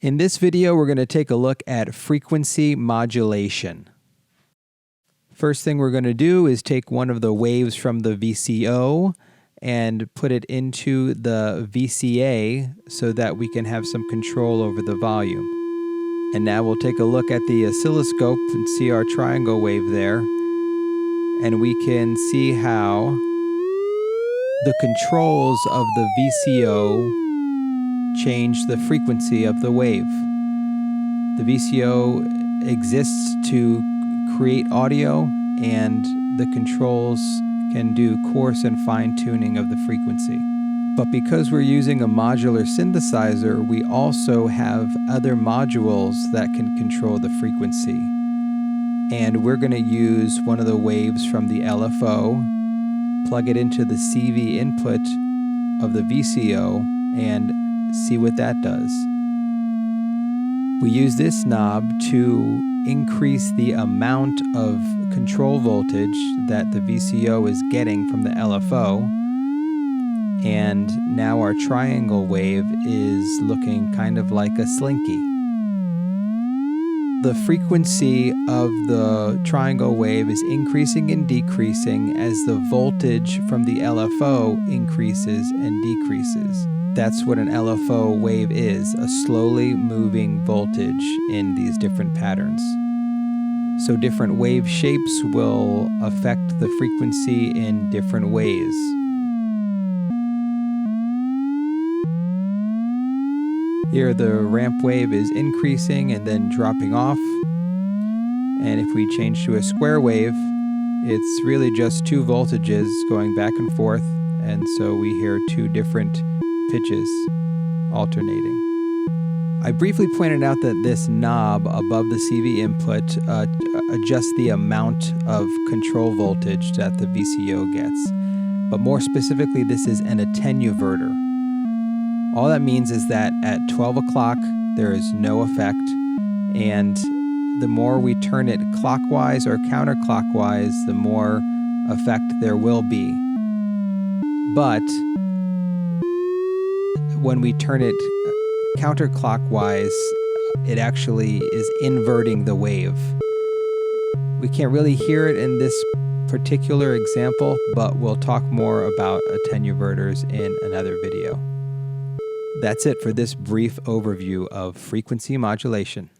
In this video, we're going to take a look at frequency modulation. First thing we're going to do is take one of the waves from the VCO and put it into the VCA so that we can have some control over the volume. And now we'll take a look at the oscilloscope and see our triangle wave there. And we can see how the controls of the VCO change the frequency of the wave. The VCO exists to create audio, and the controls can do coarse and fine tuning of the frequency. But because we're using a modular synthesizer, we also have other modules that can control the frequency. And we're going to use one of the waves from the LFO, plug it into the CV input of the VCO, and see what that does. We use this knob to increase the amount of control voltage that the VCO is getting from the LFO, and now our triangle wave is looking kind of like a slinky. The frequency of the triangle wave is increasing and decreasing as the voltage from the LFO increases and decreases. That's what an LFO wave is, a slowly moving voltage in these different patterns. So different wave shapes will affect the frequency in different ways. Here the ramp wave is increasing and then dropping off. And if we change to a square wave, it's really just two voltages going back and forth, and so we hear two different pitches alternating. I briefly pointed out that this knob above the CV input adjusts the amount of control voltage that the VCO gets. But more specifically, this is an attenuverter. All that means is that at 12 o'clock, there is no effect, and the more we turn it clockwise or counterclockwise, the more effect there will be. But when we turn it counterclockwise, it actually is inverting the wave. We can't really hear it in this particular example, but we'll talk more about attenuverters in another video. That's it for this brief overview of frequency modulation.